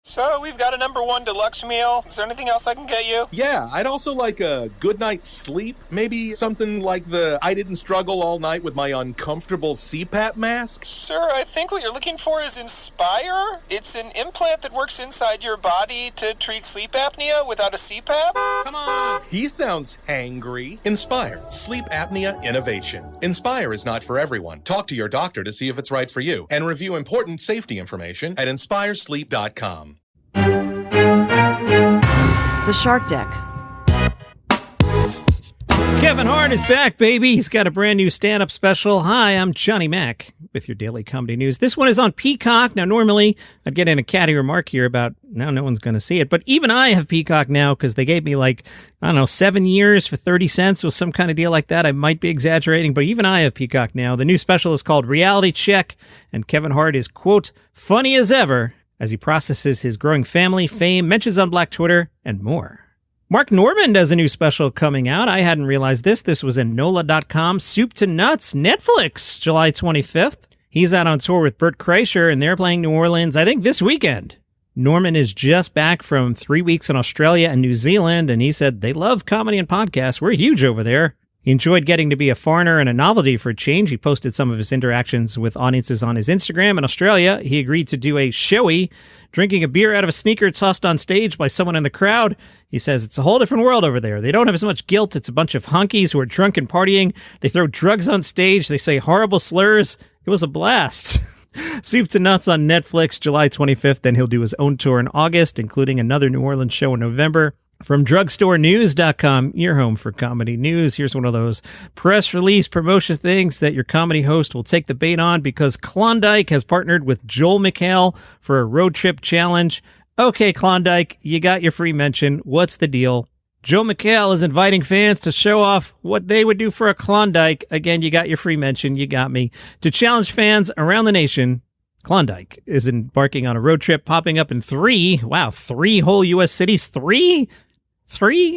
So, we've got a #1 deluxe meal. Is there anything else I can get you? Yeah, I'd also like a good night's sleep. Maybe something like the I didn't struggle all night with my uncomfortable CPAP mask. Sir, I think what you're looking for is Inspire. It's an implant that works inside your body to treat sleep apnea without a CPAP. Come on! He sounds angry. Inspire. Sleep apnea innovation. Inspire is not for everyone. Talk to your doctor to see if it's right for you. And review important safety information at inspiresleep.com. The Shark Deck. Kevin Hart is back, baby. He's got a brand new stand-up special. Hi, I'm Johnny Mac with your daily comedy news. This one is on Peacock. Now, normally, I'd get in a catty remark here about, now no one's going to see it. But even I have Peacock now because they gave me 7 years for 30 cents was some kind of deal like that. I might be exaggerating, but even I have Peacock now. The new special is called Reality Check, and Kevin Hart is, quote, funny as ever, as he processes his growing family, fame, mentions on Black Twitter, and more. Mark Norman does a new special coming out. I hadn't realized this. This was in NOLA.com. Soup to Nuts, Netflix, July 25th. He's out on tour with Bert Kreischer, and they're playing New Orleans, I think, this weekend. Norman is just back from 3 weeks in Australia and New Zealand, and he said they love comedy and podcasts. We're huge over there. He enjoyed getting to be a foreigner and a novelty for a change. He posted some of his interactions with audiences on his Instagram. In Australia, he agreed to do a showy, drinking a beer out of a sneaker tossed on stage by someone in the crowd. He says it's a whole different world over there. They don't have as much guilt. It's a bunch of hunkies who are drunk and partying. They throw drugs on stage. They say horrible slurs. It was a blast. Soup to Nuts on Netflix, July 25th. Then he'll do his own tour in August, including another New Orleans show in November. From drugstorenews.com, your home for comedy news. Here's one of those press release promotion things that your comedy host will take the bait on because Klondike has partnered with Joel McHale for a road trip challenge. Okay, Klondike, you got your free mention. What's the deal? Joel McHale is inviting fans to show off what they would do for a Klondike. Again, you got your free mention. You got me. To challenge fans around the nation, Klondike is embarking on a road trip popping up in three whole U.S. cities. Three?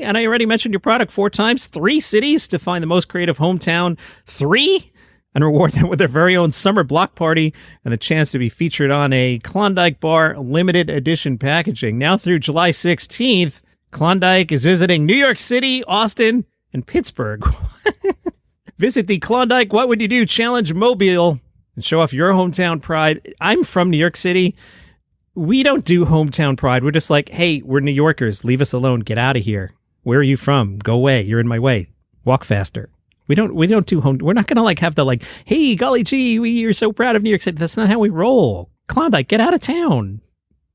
And I already mentioned your product 4 times. 3 cities to find the most creative hometown. 3? And reward them with their very own summer block party and the chance to be featured on a Klondike bar limited edition packaging. Now through July 16th, Klondike is visiting New York City, Austin, and Pittsburgh. Visit the Klondike What Would You Do Challenge Mobile and show off your hometown pride. I'm from New York City. We don't do hometown pride. We're just like, hey, we're New Yorkers. Leave us alone. Get out of here. Where are you from? Go away. You're in my way. Walk faster. We don't do home. We're not going to have the hey, golly gee, we are so proud of New York City. That's not how we roll. Klondike, get out of town.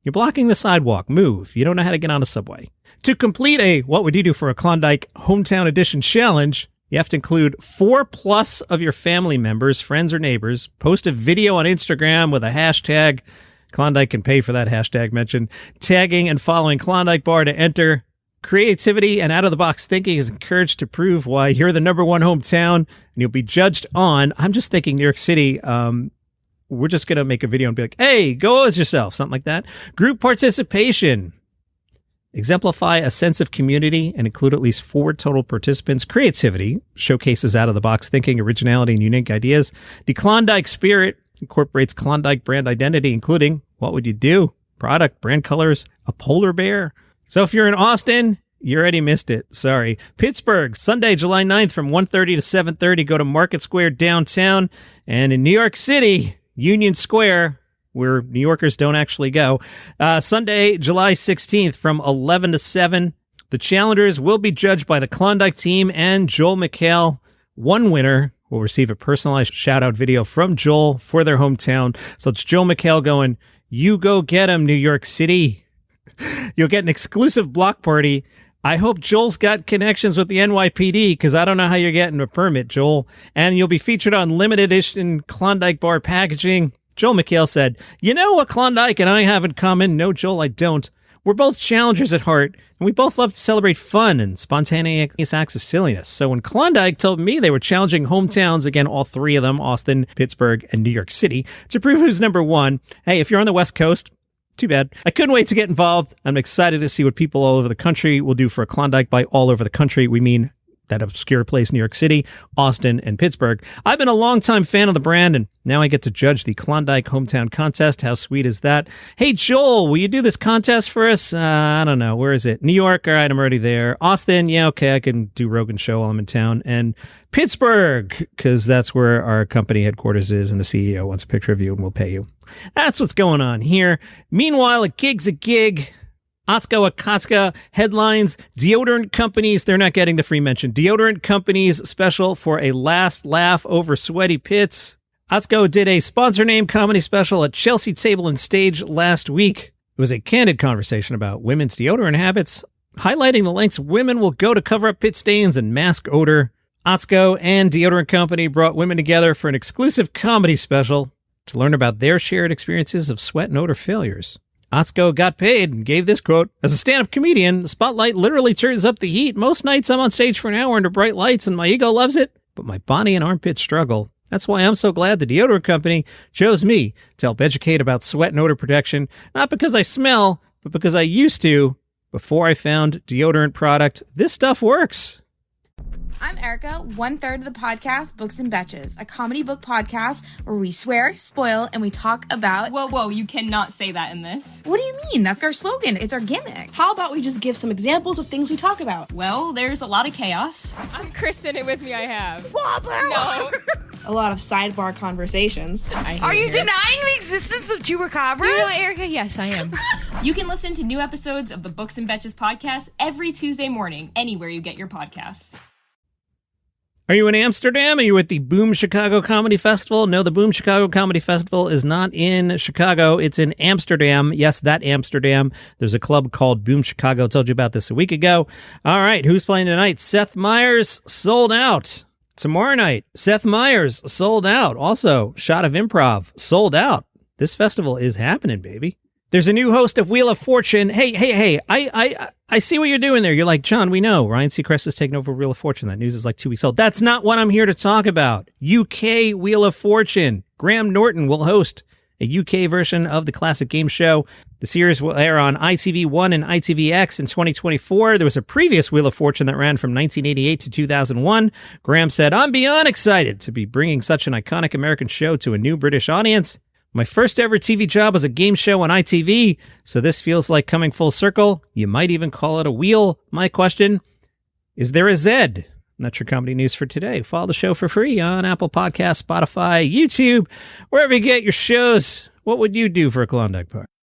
You're blocking the sidewalk. Move. You don't know how to get on a subway. To complete a What Would You Do for a Klondike Hometown Edition challenge, you have to include 4+ of your family members, friends, or neighbors. Post a video on Instagram with a hashtag. Klondike can pay for that hashtag mention. Tagging and following Klondike Bar to enter. Creativity and out-of-the-box thinking is encouraged to prove why you're the #1 hometown, and you'll be judged on, I'm just thinking New York City, we're just going to make a video and be like, hey, go as yourself, something like that. Group participation. Exemplify a sense of community and include at least 4 total participants. Creativity showcases out-of-the-box thinking, originality, and unique ideas. The Klondike spirit incorporates Klondike brand identity, including what would you do? Product, brand colors, a polar bear. So if you're in Austin, you already missed it. Sorry. Pittsburgh, Sunday, July 9th from 1:30 to 7:30. Go to Market Square downtown. And in New York City, Union Square, where New Yorkers don't actually go. Sunday, July 16th from 11 to 7. The challengers will be judged by the Klondike team and Joel McHale. One winner will receive a personalized shout-out video from Joel for their hometown. So it's Joel McHale going, you go get him, New York City. You'll get an exclusive block party. I hope Joel's got connections with the NYPD because I don't know how you're getting a permit, Joel. And you'll be featured on limited edition Klondike bar packaging. Joel McHale said, you know what Klondike and I have in common? No, Joel, I don't. We're both challengers at heart, and we both love to celebrate fun and spontaneous acts of silliness. So when Klondike told me they were challenging hometowns, again, all 3 of them, Austin, Pittsburgh, and New York City, to prove who's #1, hey, if you're on the West Coast, too bad. I couldn't wait to get involved. I'm excited to see what people all over the country will do for a Klondike. By all over the country, we mean that obscure place, New York City, Austin, and Pittsburgh. I've been a longtime fan of the brand, and now I get to judge the Klondike Hometown Contest. How sweet is that? Hey, Joel, will you do this contest for us? I don't know. Where is it? New York? All right, I'm already there. Austin? Yeah, okay, I can do Rogan's show while I'm in town. And Pittsburgh, because that's where our company headquarters is, and the CEO wants a picture of you, and we'll pay you. That's what's going on here. Meanwhile, a gig's a gig. Atsuko, Okatsuka, headlines, deodorant companies, they're not getting the free mention. Deodorant companies special for a last laugh over sweaty pits. Atsuko did a sponsor name comedy special at Chelsea Table and Stage last week. It was a candid conversation about women's deodorant habits, highlighting the lengths women will go to cover up pit stains and mask odor. Atsuko and Deodorant Company brought women together for an exclusive comedy special to learn about their shared experiences of sweat and odor failures. Atsuko got paid and gave this quote, "As a stand-up comedian, the spotlight literally turns up the heat. Most nights I'm on stage for an hour under bright lights and my ego loves it, but my body and armpits struggle. That's why I'm so glad the Deodorant Company chose me to help educate about sweat and odor protection, not because I smell, but because I used to before I found deodorant product. This stuff works." I'm Erica, 1/3 of the podcast Books and Betches, a comedy book podcast where we swear, spoil, and we talk about... Whoa, you cannot say that in this. What do you mean? That's our slogan. It's our gimmick. How about we just give some examples of things we talk about? Well, there's a lot of chaos. I'm Kristen, and with me I have... No. A lot of sidebar conversations. Are you denying the existence of chupacabras? You know what, Erica? Yes, I am. You can listen to new episodes of the Books and Betches podcast every Tuesday morning, anywhere you get your podcasts. Are you in Amsterdam? Are you at the Boom Chicago Comedy Festival? No, the Boom Chicago Comedy Festival is not in Chicago. It's in Amsterdam. Yes, that Amsterdam. There's a club called Boom Chicago. I told you about this a week ago. All right, who's playing tonight? Seth Meyers, sold out. Tomorrow night, Seth Meyers, sold out. Also, Shot of Improv, sold out. This festival is happening, baby. There's a new host of Wheel of Fortune. Hey, I see what you're doing there. You're like, John, we know Ryan Seacrest is taking over Wheel of Fortune. That news is like 2 weeks old. That's not what I'm here to talk about. UK Wheel of Fortune. Graham Norton will host a UK version of the classic game show. The series will air on ITV1 and ITVX in 2024. There was a previous Wheel of Fortune that ran from 1988 to 2001. Graham said, "I'm beyond excited to be bringing such an iconic American show to a new British audience. My first ever TV job was a game show on ITV, so this feels like coming full circle. You might even call it a wheel. My question, is there a Z?" And that's your comedy news for today. Follow the show for free on Apple Podcasts, Spotify, YouTube, wherever you get your shows. What would you do for a Klondike bar?